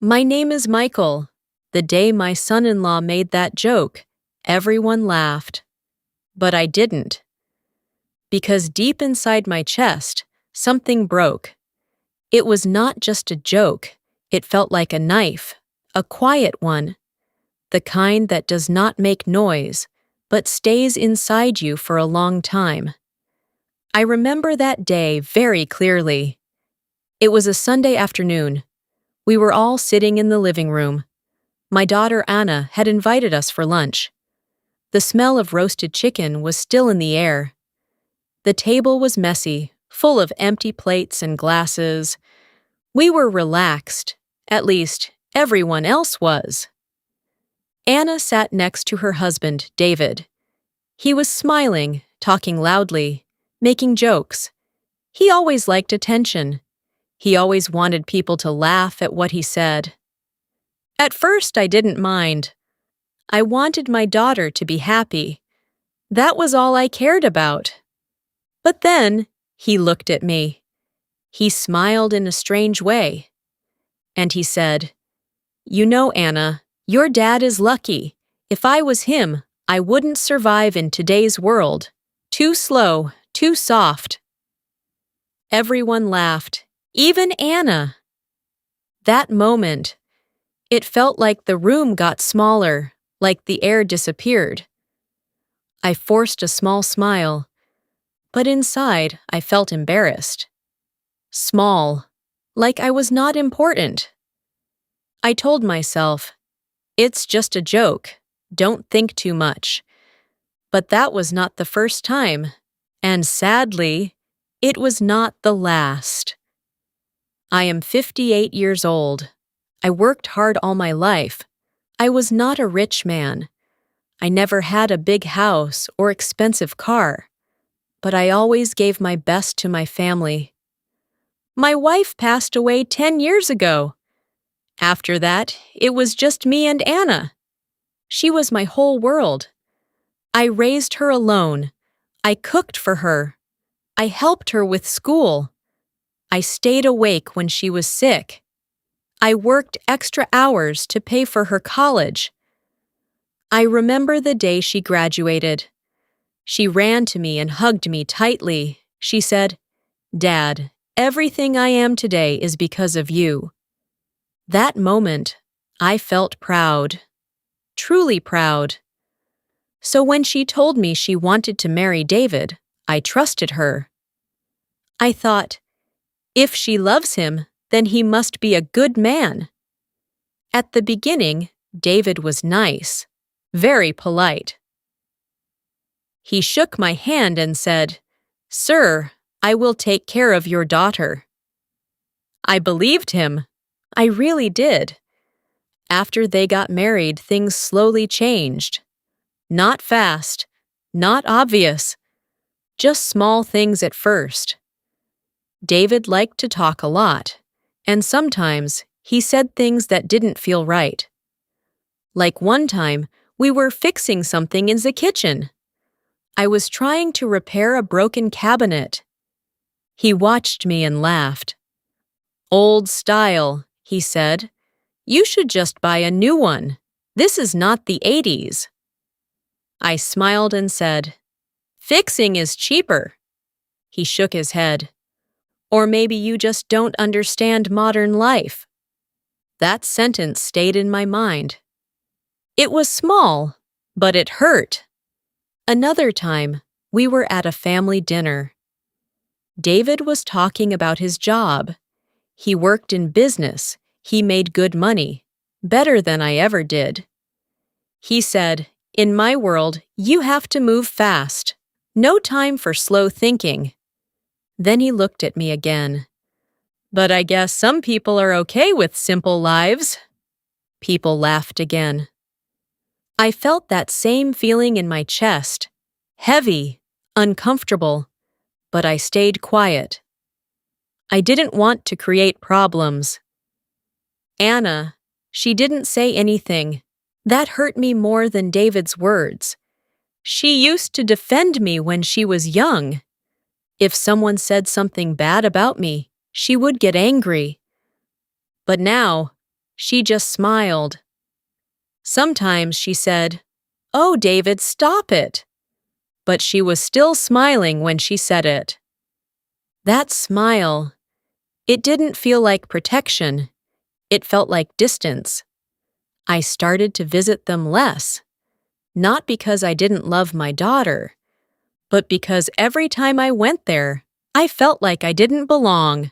My name is Michael. The day my son-in-law made that joke, everyone laughed. But I didn't. Because deep inside my chest, something broke. It was not just a joke. It felt like a knife, a quiet one, the kind that does not make noise, but stays inside you for a long time. I remember that day very clearly. It was a Sunday afternoon. We were all sitting in the living room. My daughter Anna had invited us for lunch. The smell of roasted chicken was still in the air. The table was messy, full of empty plates and glasses. We were relaxed. At least, everyone else was. Anna sat next to her husband, David. He was smiling, talking loudly, making jokes. He always liked attention. He always wanted people to laugh at what he said. At first, I didn't mind. I wanted my daughter to be happy. That was all I cared about. But then, he looked at me. He smiled in a strange way. And he said, "You know, Anna, your dad is lucky. If I was him, I wouldn't survive in today's world. Too slow, too soft." Everyone laughed, even Anna. That moment, it felt like the room got smaller, like the air disappeared. I forced a small smile, but inside I felt embarrassed. Small, like I was not important. I told myself, it's just a joke, don't think too much. But that was not the first time, and sadly, it was not the last. I am 58 years old. I worked hard all my life. I was not a rich man. I never had a big house or expensive car, but I always gave my best to my family. My wife passed away 10 years ago. After that, it was just me and Anna. She was my whole world. I raised her alone. I cooked for her. I helped her with school. I stayed awake when she was sick. I worked extra hours to pay for her college. I remember the day she graduated. She ran to me and hugged me tightly. She said, "Dad, everything I am today is because of you." That moment, I felt proud. Truly proud. So when she told me she wanted to marry David, I trusted her. I thought, if she loves him, then he must be a good man. At the beginning, David was nice, very polite. He shook my hand and said, "Sir, I will take care of your daughter." I believed him. I really did. After they got married, things slowly changed. Not fast, not obvious, just small things at first. David liked to talk a lot, and sometimes he said things that didn't feel right. Like one time, we were fixing something in the kitchen. I was trying to repair a broken cabinet. He watched me and laughed. "Old style," he said. "You should just buy a new one. This is not the 80s. I smiled and said, "Fixing is cheaper." He shook his head. "Or maybe you just don't understand modern life." That sentence stayed in my mind. It was small, but it hurt. Another time, we were at a family dinner. David was talking about his job. He worked in business. He made good money, better than I ever did. He said, "In my world, you have to move fast. No time for slow thinking." Then he looked at me again. "But I guess some people are okay with simple lives." People laughed again. I felt that same feeling in my chest, heavy, uncomfortable, but I stayed quiet. I didn't want to create problems. Anna, she didn't say anything. That hurt me more than David's words. She used to defend me when she was young. If someone said something bad about me, she would get angry. But now, She just smiled. Sometimes she said, "Oh, David, stop it." But she was still smiling when she said it. That smile, it didn't feel like protection. It felt like distance. I started to visit them less, not because I didn't love my daughter, but because every time I went there, I felt like I didn't belong.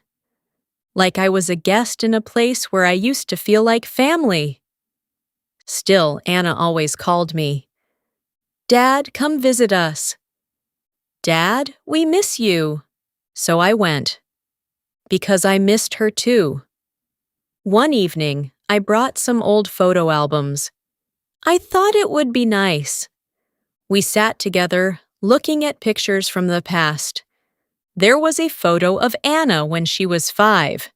Like I was a guest in a place where I used to feel like family. Still, Anna always called me. "Dad, come visit us." "Dad, we miss you." So I went. Because I missed her too. One evening, I brought some old photo albums. I thought it would be nice. We sat together, looking at pictures from the past. There was a photo of Anna when she was 5.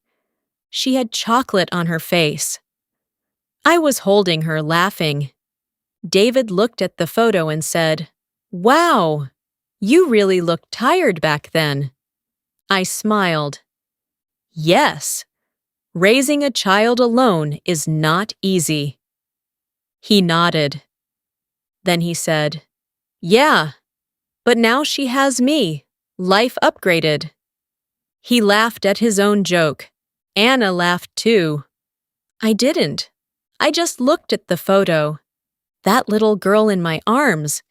She had chocolate on her face. I was holding her, laughing. David looked at the photo and said, "Wow, you really looked tired back then." I smiled. Yes, raising a child alone is not easy. He nodded. Then he said, "Yeah, but now she has me. Life upgraded." He laughed at his own joke. Anna laughed too. I didn't. I just looked at the photo. That little girl in my arms.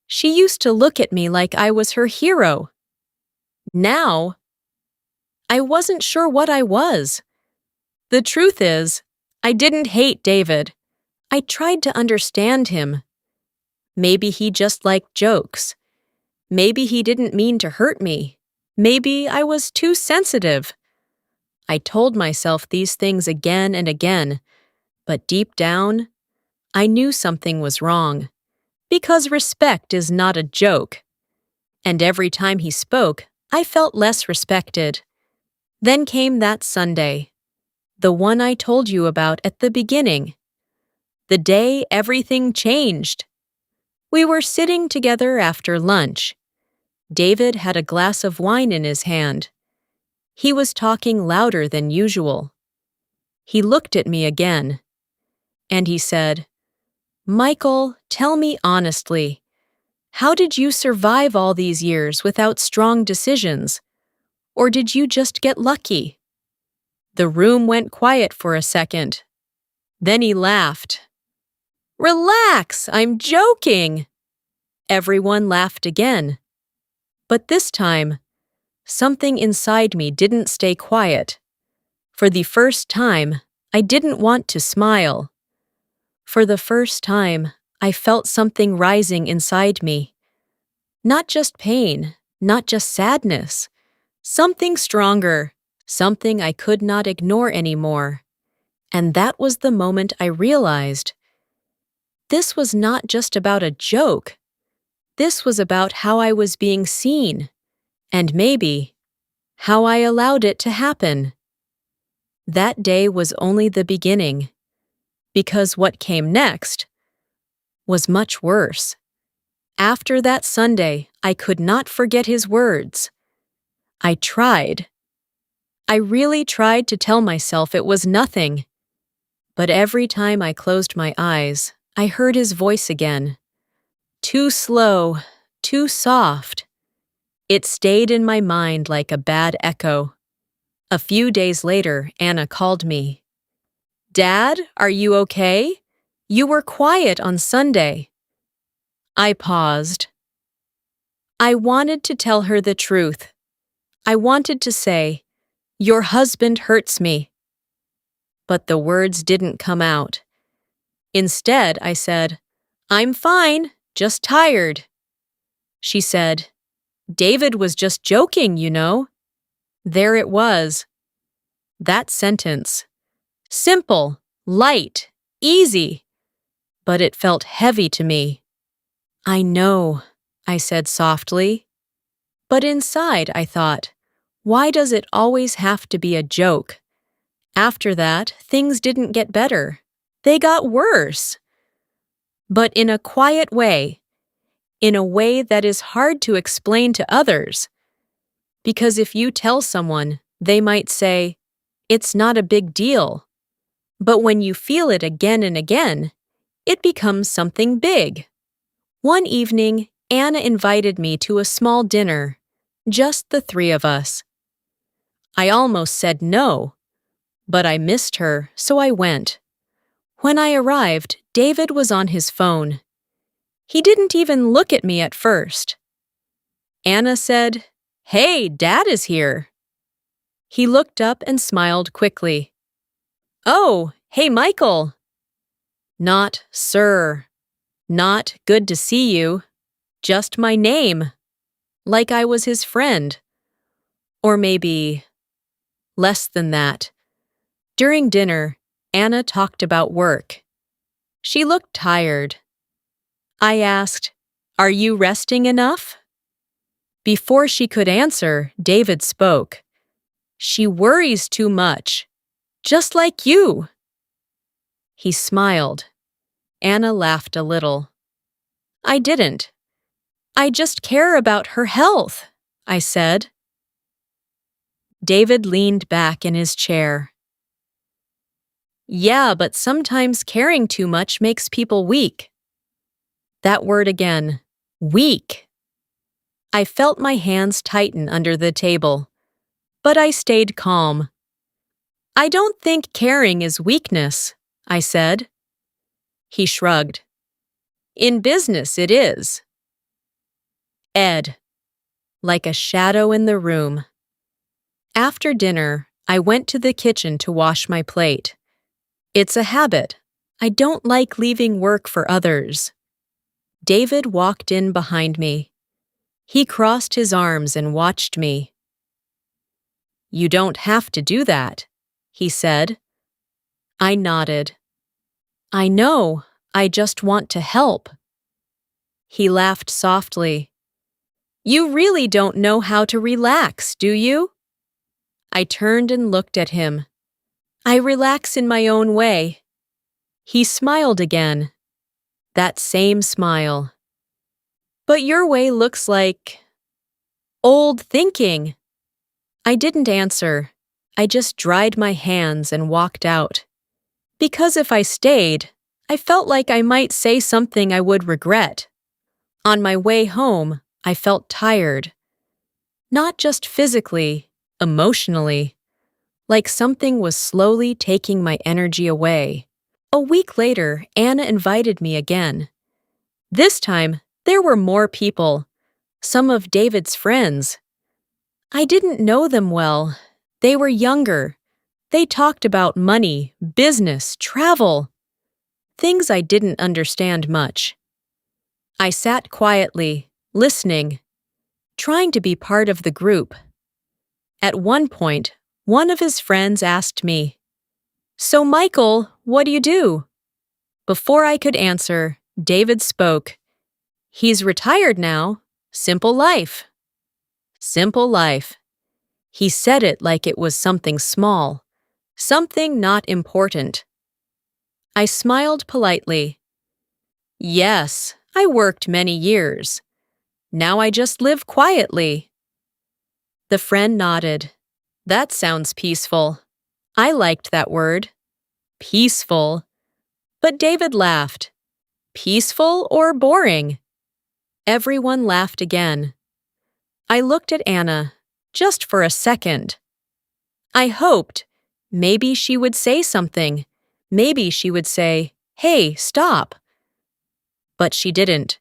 She used to look at me like I was her hero. Now, I wasn't sure what I was. The truth is, I didn't hate David. I tried to understand him. Maybe he just liked jokes. Maybe he didn't mean to hurt me. Maybe I was too sensitive. I told myself these things again and again, but deep down, I knew something was wrong. Because respect is not a joke. And every time he spoke, I felt less respected. Then came that Sunday, the one I told you about at the beginning. The day everything changed. We were sitting together after lunch. David had a glass of wine in his hand. He was talking louder than usual. He looked at me again, and he said, "Michael, tell me honestly, how did you survive all these years without strong decisions? Or did you just get lucky?" The room went quiet for a second. Then he laughed. "Relax, I'm joking." Everyone laughed again. But this time, something inside me didn't stay quiet. For the first time, I didn't want to smile. For the first time, I felt something rising inside me. Not just pain, not just sadness. Something stronger, something I could not ignore anymore. And that was the moment I realized this was not just about a joke. This was about how I was being seen, and maybe how I allowed it to happen. That day was only the beginning, because what came next was much worse. After that Sunday, I could not forget his words. I tried. I really tried to tell myself it was nothing. But every time I closed my eyes, I heard his voice again. Too slow, too soft. It stayed in my mind like a bad echo. A few days later, Anna called me. "Dad, are you okay? You were quiet on Sunday." I paused. I wanted to tell her the truth. I wanted to say, "Your husband hurts me." But the words didn't come out. Instead, I said, "I'm fine, just tired." She said, "David was just joking, you know." There it was. That sentence. Simple, light, easy. But it felt heavy to me. "I know," I said softly. But inside, I thought, why does it always have to be a joke? After that, things didn't get better. They got worse. But in a quiet way. In a way that is hard to explain to others. Because if you tell someone, they might say, "It's not a big deal." But when you feel it again and again, it becomes something big. One evening, Anna invited me to a small dinner, just the three of us. I almost said no, but I missed her, so I went. When I arrived, David was on his phone. He didn't even look at me at first. Anna said, "Hey, Dad is here." He looked up and smiled quickly. "Oh, hey, Michael." Not sir. Not good to see you. Just my name. Like I was his friend. Or maybe less than that. During dinner, Anna talked about work. She looked tired. I asked, "Are you resting enough?" Before she could answer, David spoke. "She worries too much. Just like you." He smiled. Anna laughed a little. I didn't. "I just care about her health," I said. David leaned back in his chair. "Yeah, but sometimes caring too much makes people weak." That word again. Weak. I felt my hands tighten under the table, but I stayed calm. "I don't think caring is weakness," I said. He shrugged. "In business, it is." Ed. Like a shadow in the room. After dinner, I went to the kitchen to wash my plate. It's a habit. I don't like leaving work for others. David walked in behind me. He crossed his arms and watched me. "You don't have to do that," he said. I nodded. "I know, I just want to help." He laughed softly. "You really don't know how to relax, do you?" I turned and looked at him. "I relax in my own way." He smiled again. That same smile. "But your way looks like old thinking." I didn't answer. I just dried my hands and walked out. Because if I stayed, I felt like I might say something I would regret. On my way home, I felt tired. Not just physically, emotionally. Like something was slowly taking my energy away. A week later, Anna invited me again. This time, there were more people. Some of David's friends. I didn't know them well. They were younger. They talked about money, business, travel. Things I didn't understand much. I sat quietly, listening, trying to be part of the group. At one point, one of his friends asked me, "So, Michael, what do you do?" Before I could answer, David spoke. "He's retired now. Simple life." Simple life. He said it like it was something small, something not important. I smiled politely. "Yes, I worked many years. Now I just live quietly." The friend nodded. "That sounds peaceful." I liked that word. Peaceful. But David laughed. "Peaceful or boring?" Everyone laughed again. I looked at Anna, just for a second. I hoped maybe she would say something. Maybe she would say, "Hey, stop." But she didn't.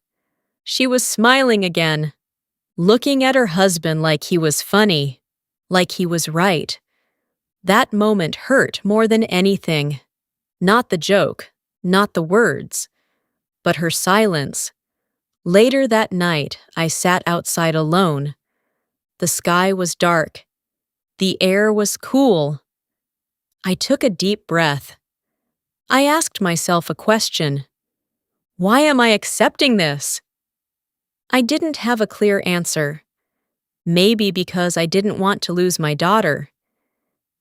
She was smiling again, looking at her husband like he was funny, like he was right. That moment hurt more than anything. Not the joke, not the words, but her silence. Later that night, I sat outside alone. The sky was dark. The air was cool. I took a deep breath. I asked myself a question. Why am I accepting this? I didn't have a clear answer. Maybe because I didn't want to lose my daughter.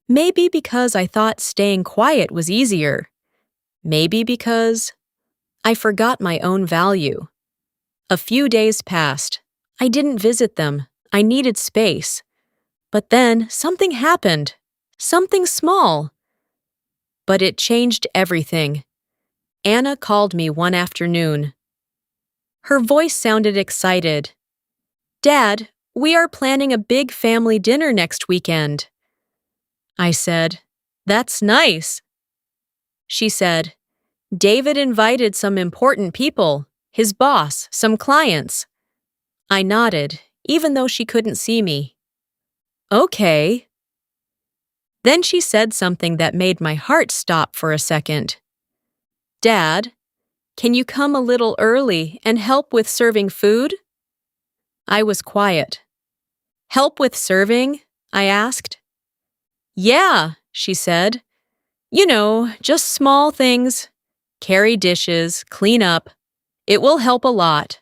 Maybe because I thought staying quiet was easier. Maybe because I forgot my own value. A few days passed. I didn't visit them. I needed space. But then something happened. Something small. but it changed everything. Anna called me one afternoon. Her voice sounded excited. "Dad, we are planning a big family dinner next weekend." I said, "That's nice." She said, "David invited some important people, his boss, some clients." I nodded, even though she couldn't see me. "Okay." Then she said something that made my heart stop for a second. "Dad, can you come a little early and help with serving food?" I was quiet. "Help with serving?" I asked. "Yeah," she said. "You know, just small things. Carry dishes, clean up. It will help a lot."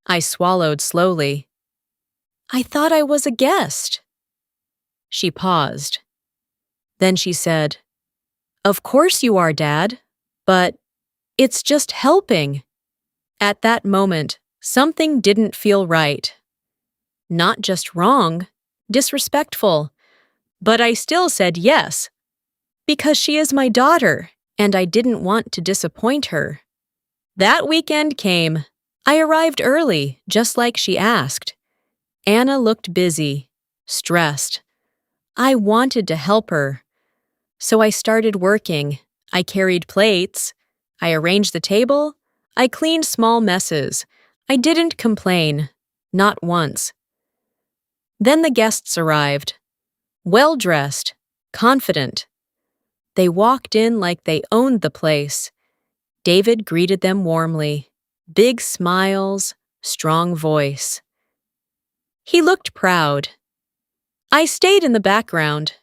I swallowed slowly. "I thought I was a guest." She paused. Then she said, "Of course you are, Dad, but it's just helping." At that moment, something didn't feel right. Not just wrong, disrespectful, but I still said yes, because she is my daughter, and I didn't want to disappoint her. That weekend came. I arrived early, just like she asked. Anna looked busy, stressed. I wanted to help her. So I started working. I carried plates. I arranged the table. I cleaned small messes. I didn't complain. Not once. Then the guests arrived. Well-dressed, confident. They walked in like they owned the place. David greeted them warmly. Big smiles, strong voice. He looked proud. I stayed in the background,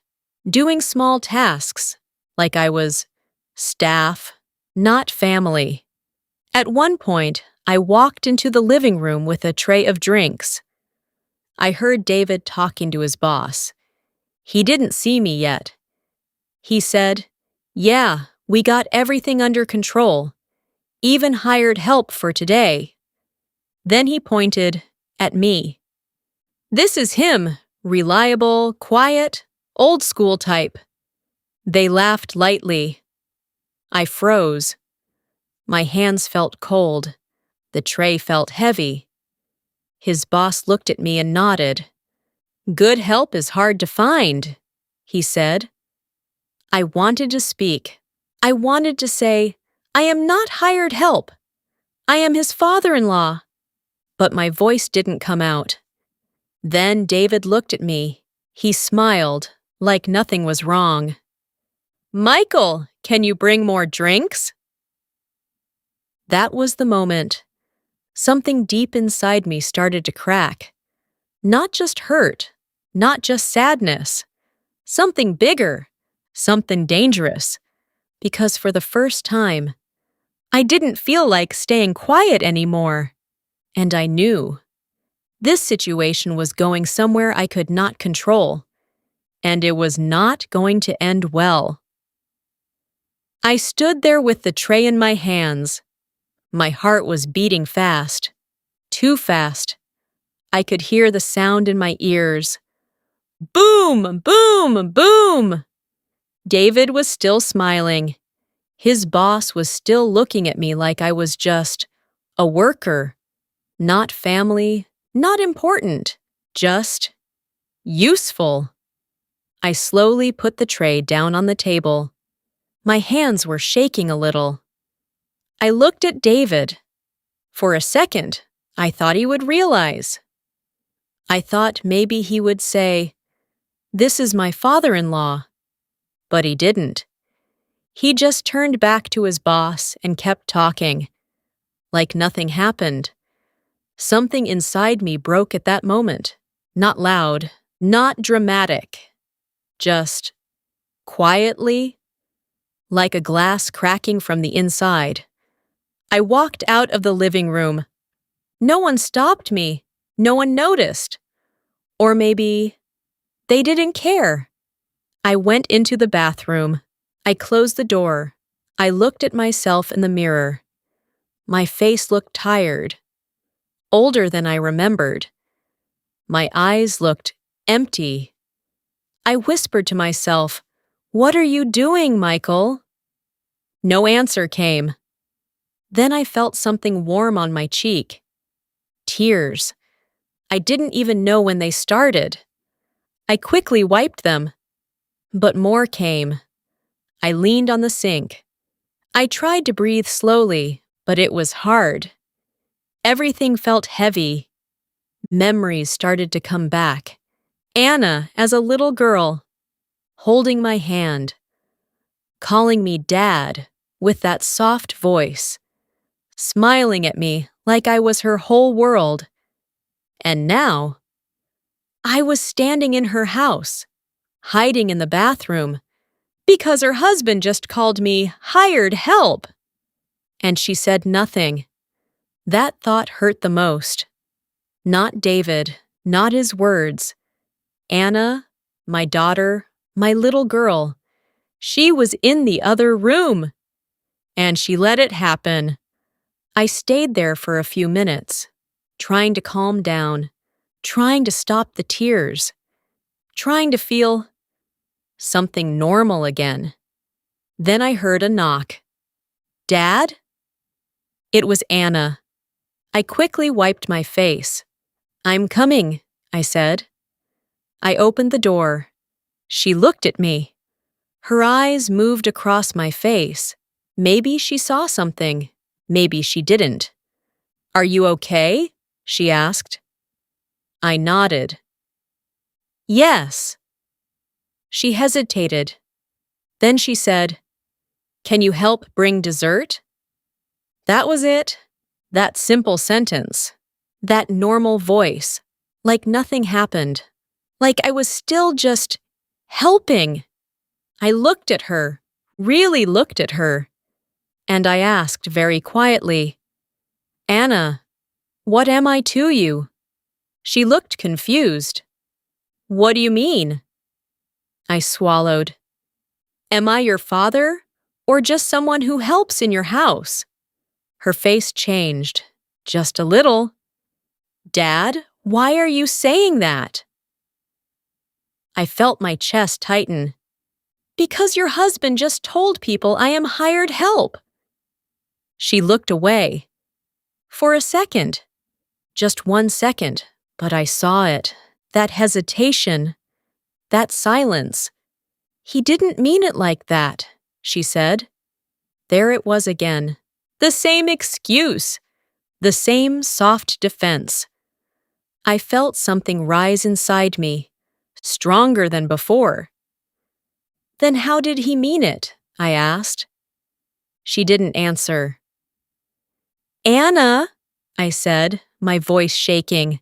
doing small tasks, like I was staff, not family. At one point, I walked into the living room with a tray of drinks. I heard David talking to his boss. He didn't see me yet. He said, "Yeah, we got everything under control. Even hired help for today." Then he pointed at me. "This is him, reliable, quiet, old school type." They laughed lightly. I froze. My hands felt cold. The tray felt heavy. His boss looked at me and nodded. "Good help is hard to find," he said. I wanted to speak. I wanted to say, "I am not hired help. I am his father-in-law." But my voice didn't come out. Then David looked at me. He smiled, like nothing was wrong. "Michael, can you bring more drinks?" That was the moment. Something deep inside me started to crack. Not just hurt, not just sadness. Something bigger, something dangerous. Because for the first time, I didn't feel like staying quiet anymore. And I knew. This situation was going somewhere I could not control. And it was not going to end well. I stood there with the tray in my hands. My heart was beating fast. Too fast. I could hear the sound in my ears. Boom! Boom! Boom! David was still smiling. His boss was still looking at me like I was just a worker. Not family, not important, just useful. I slowly put the tray down on the table. My hands were shaking a little. I looked at David. For a second, I thought he would realize. I thought maybe he would say, "This is my father-in-law." But he didn't. He just turned back to his boss and kept talking, like nothing happened. Something inside me broke at that moment. Not loud, not dramatic. Just quietly, like a glass cracking from the inside. I walked out of the living room. No one stopped me. No one noticed. Or maybe they didn't care. I went into the bathroom. I closed the door. I looked at myself in the mirror. My face looked tired, older than I remembered. My eyes looked empty. I whispered to myself, "What are you doing, Michael?" No answer came. Then I felt something warm on my cheek. Tears. I didn't even know when they started. I quickly wiped them. But more came. I leaned on the sink. I tried to breathe slowly, but it was hard. Everything felt heavy. Memories started to come back. Anna as a little girl, holding my hand, calling me Dad with that soft voice, smiling at me like I was her whole world. And now, I was standing in her house, hiding in the bathroom, because her husband just called me hired help. And she said nothing. That thought hurt the most. Not David, not his words. Anna, my daughter, my little girl. She was in the other room. And she let it happen. I stayed there for a few minutes, trying to calm down, trying to stop the tears, trying to feel something normal again. Then I heard a knock. Dad? It was Anna. I quickly wiped my face. I'm coming, I said. I opened the door. She looked at me. Her eyes moved across my face. Maybe she saw something. Maybe she didn't. Are you okay? She asked. I nodded. Yes. She hesitated. Then she said, Can you help bring dessert? That was it. That simple sentence. That normal voice. Like nothing happened. Like I was still just helping. I looked at her, really looked at her. And I asked very quietly, Anna, what am I to you? She looked confused. What do you mean? I swallowed. Am I your father, or just someone who helps in your house? Her face changed, just a little. Dad, why are you saying that? I felt my chest tighten. Because your husband just told people I am hired help. She looked away. For a second. Just 1 second, but I saw it. That hesitation. That silence. He didn't mean it like that, she said. There it was again. The same excuse. The same soft defense. I felt something rise inside me, stronger than before. Then how did he mean it? I asked. She didn't answer. Anna, I said, my voice shaking.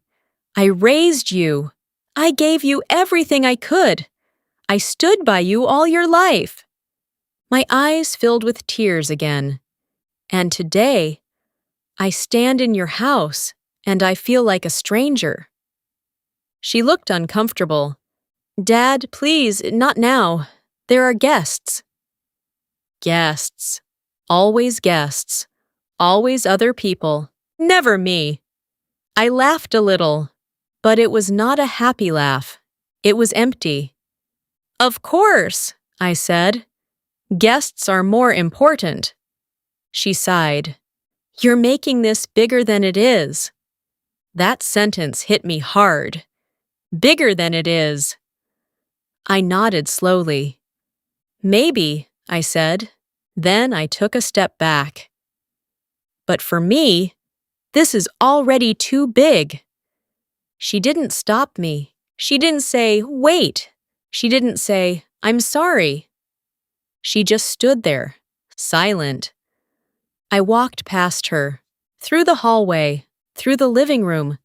I raised you. I gave you everything I could. I stood by you all your life. My eyes filled with tears again. And today, I stand in your house and I feel like a stranger. She looked uncomfortable. Dad, please, not now. There are guests. Guests. Always guests. Always other people. Never me. I laughed a little, but it was not a happy laugh. It was empty. Of course, I said. Guests are more important. She sighed. You're making this bigger than it is. That sentence hit me hard. Bigger than it is. I nodded slowly. Maybe, I said. Then I took a step back. But for me, this is already too big. She didn't stop me. She didn't say, wait. She didn't say, I'm sorry. She just stood there, silent. I walked past her, through the hallway, through the living room.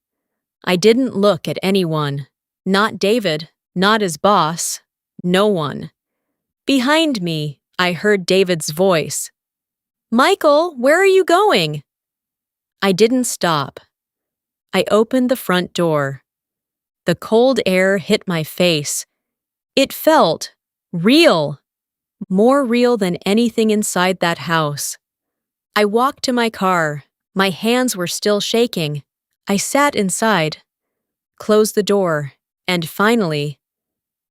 I didn't look at anyone. Not David, not his boss, no one. Behind me, I heard David's voice. Michael, where are you going? I didn't stop. I opened the front door. The cold air hit my face. It felt real, more real than anything inside that house. I walked to my car. My hands were still shaking. I sat inside, closed the door, and finally,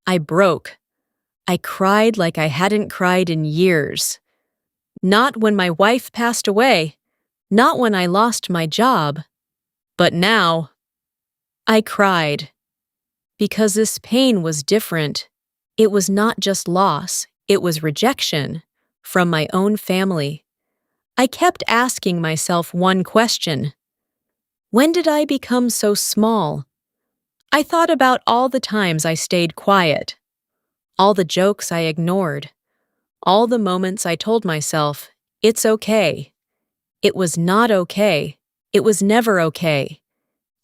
I broke. I cried like I hadn't cried in years. Not when my wife passed away, not when I lost my job, but now. I cried because this pain was different. It was not just loss, it was rejection from my own family. I kept asking myself one question: when did I become so small? I thought about all the times I stayed quiet, all the jokes I ignored, all the moments I told myself, it's okay. It was not okay. It was never okay.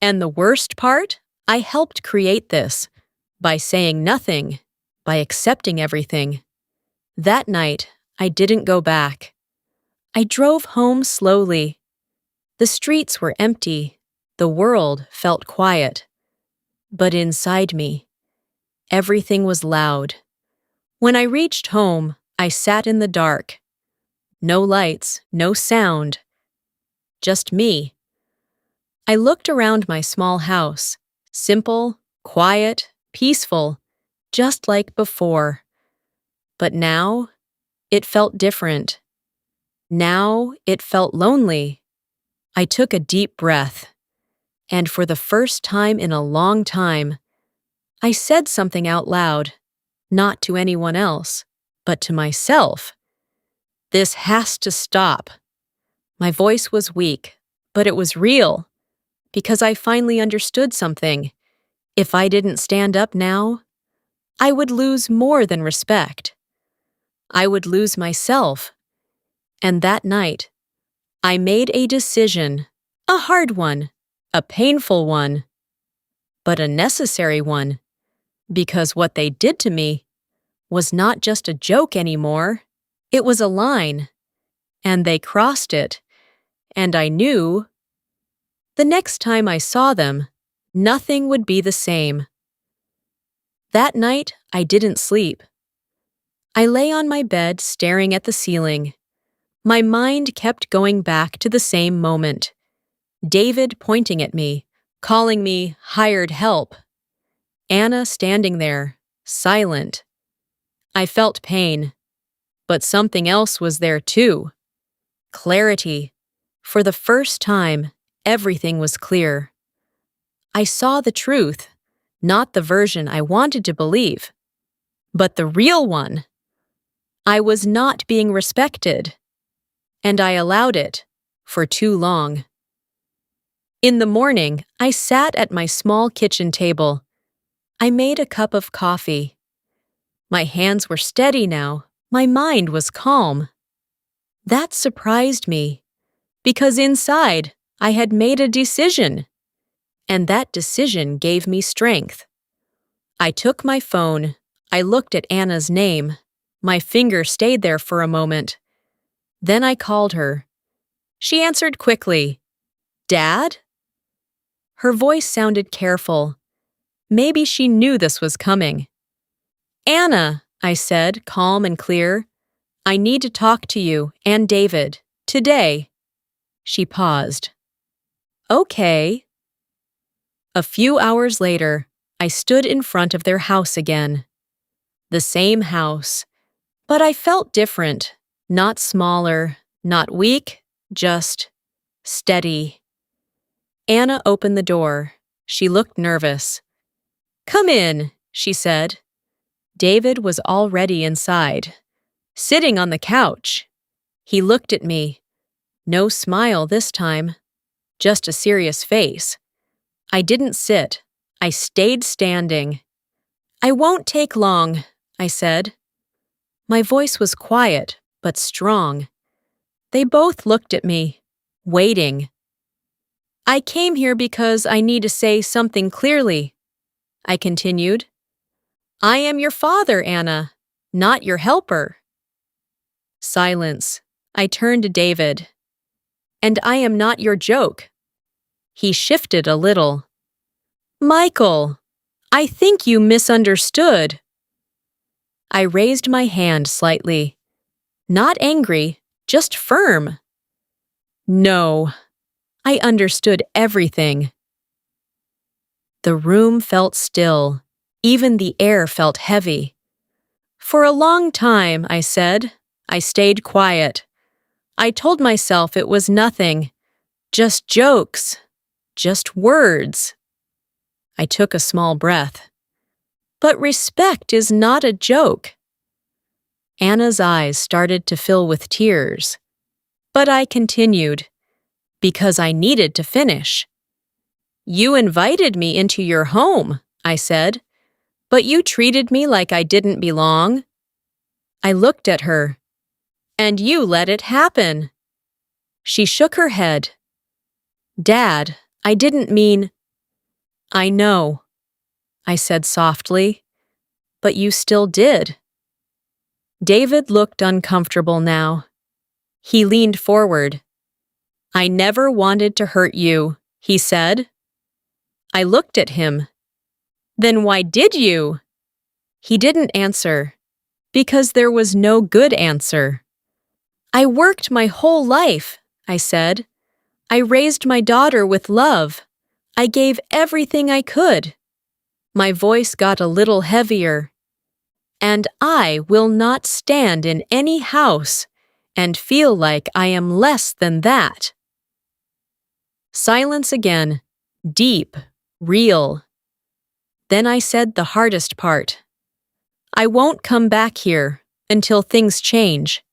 And the worst part? I helped create this by saying nothing, by accepting everything. That night, I didn't go back. I drove home slowly. The streets were empty. The world felt quiet. But inside me, everything was loud. When I reached home, I sat in the dark. No lights, no sound. Just me. I looked around my small house. Simple, quiet, peaceful, just like before. But now, it felt different. Now, it felt lonely. I took a deep breath, and for the first time in a long time, I said something out loud, not to anyone else, but to myself. This has to stop. My voice was weak, but it was real, because I finally understood something. If I didn't stand up now, I would lose more than respect. I would lose myself. And that night, I made a decision, a hard one, a painful one, but a necessary one, because what they did to me was not just a joke anymore. It was a line, and they crossed it, and I knew the next time I saw them, nothing would be the same. That night, I didn't sleep. I lay on my bed staring at the ceiling. My mind kept going back to the same moment. David pointing at me, calling me hired help. Anna standing there, silent. I felt pain, but something else was there too. Clarity. For the first time, everything was clear. I saw the truth, not the version I wanted to believe, but the real one. I was not being respected, and I allowed it for too long. In the morning, I sat at my small kitchen table. I made a cup of coffee. My hands were steady now. My mind was calm. That surprised me, because inside, I had made a decision, and that decision gave me strength. I took my phone. I looked at Anna's name. My finger stayed there for a moment. Then I called her. She answered quickly. "Dad?" Her voice sounded careful. Maybe she knew this was coming. "Anna," I said, calm and clear. "I need to talk to you and David. Today." She paused. "Okay." A few hours later, I stood in front of their house again. The same house, but I felt different. Not smaller, not weak, just steady. Anna opened the door. She looked nervous. "Come in," she said. David was already inside, sitting on the couch. He looked at me. No smile this time, just a serious face. I didn't sit. I stayed standing. "I won't take long," I said. My voice was quiet, but strong. They both looked at me, waiting. "I came here because I need to say something clearly," I continued. "I am your father, Anna, not your helper." Silence. I turned to David. "And I am not your joke." He shifted a little. "Michael, I think you misunderstood." I raised my hand slightly. Not angry, just firm. "No, I understood everything." The room felt still. Even the air felt heavy. For a long time, I said. I stayed quiet. I told myself it was nothing, just jokes, just words. I took a small breath. But respect is not a joke. Anna's eyes started to fill with tears. But I continued, because I needed to finish. You invited me into your home, I said, but you treated me like I didn't belong. I looked at her. And you let it happen. She shook her head. Dad, I didn't mean. I know, I said softly, but you still did. David looked uncomfortable now. He leaned forward. I never wanted to hurt you, he said. I looked at him. Then why did you? He didn't answer, because there was no good answer. I worked my whole life, I said. I raised my daughter with love. I gave everything I could. My voice got a little heavier. And I will not stand in any house and feel like I am less than that. Silence again, deep, real. Then I said the hardest part. I won't come back here until things change.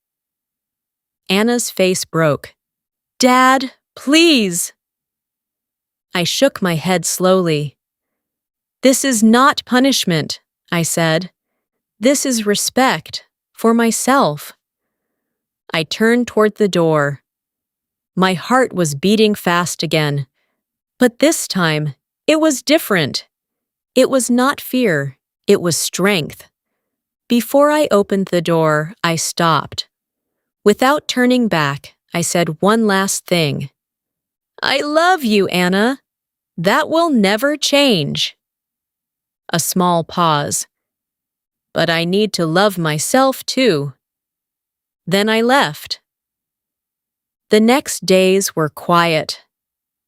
Anna's face broke. Dad, please. I shook my head slowly. This is not punishment, I said. This is respect for myself. I turned toward the door. My heart was beating fast again. But this time, it was different. It was not fear, it was strength. Before I opened the door, I stopped. Without turning back, I said one last thing. I love you, Anna. That will never change. A small pause. But I need to love myself too. Then I left. The next days were quiet.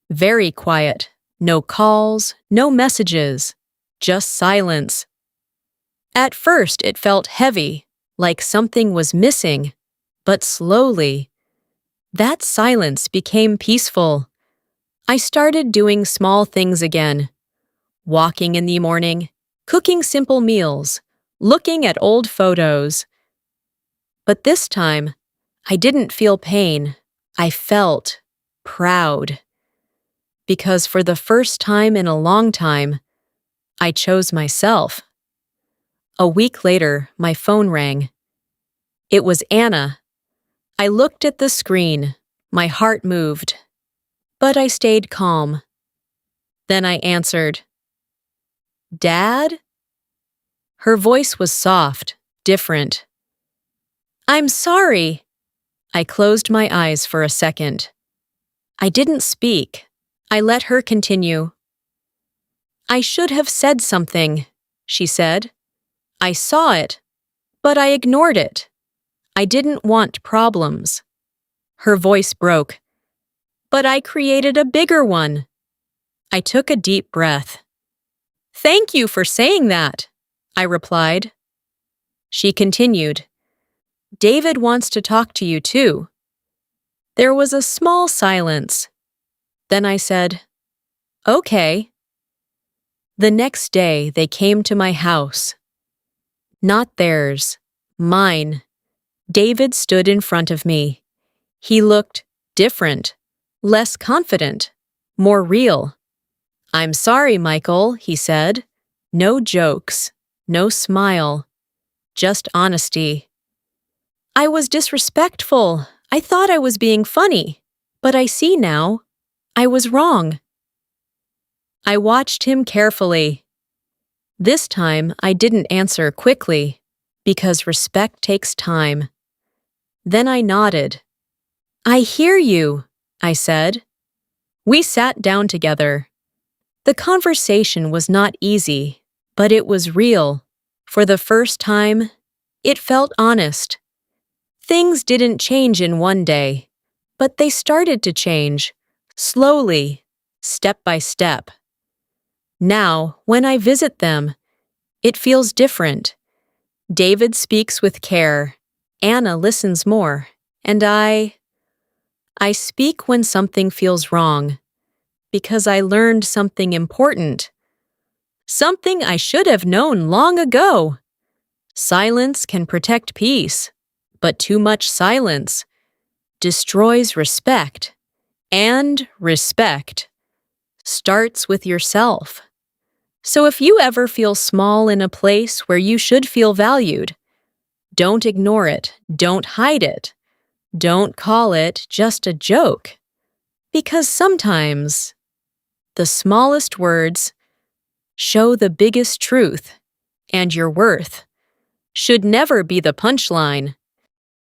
Very quiet. No calls, no messages, just silence. At first it felt heavy, like something was missing, but slowly, that silence became peaceful. I started doing small things again. Walking in the morning, cooking simple meals, looking at old photos. But this time, I didn't feel pain. I felt proud. Because for the first time in a long time, I chose myself. A week later, my phone rang. It was Anna. I looked at the screen. My heart moved. But I stayed calm. Then I answered, Dad? Her voice was soft, different. I'm sorry. I closed my eyes for a second. I didn't speak. I let her continue. I should have said something, she said. I saw it, but I ignored it. I didn't want problems. Her voice broke. But I created a bigger one. I took a deep breath. Thank you for saying that, I replied. She continued. David wants to talk to you too. There was a small silence. Then I said, Okay. The next day they came to my house. Not theirs, mine. David stood in front of me. He looked different, less confident, more real. I'm sorry, Michael, he said. No jokes, no smile, just honesty. I was disrespectful. I thought I was being funny, but I see now. I was wrong. I watched him carefully. This time, I didn't answer quickly, because respect takes time. Then I nodded. I hear you, I said. We sat down together. The conversation was not easy, but it was real. For the first time, it felt honest. Things didn't change in one day, but they started to change, slowly, step by step. Now, when I visit them, it feels different. David speaks with care. Anna listens more. And I speak when something feels wrong, because I learned something important. Something I should have known long ago. Silence can protect peace, but too much silence destroys respect. And respect starts with yourself. So if you ever feel small in a place where you should feel valued, don't ignore it, don't hide it, don't call it just a joke. Because sometimes the smallest words show the biggest truth, and your worth should never be the punchline.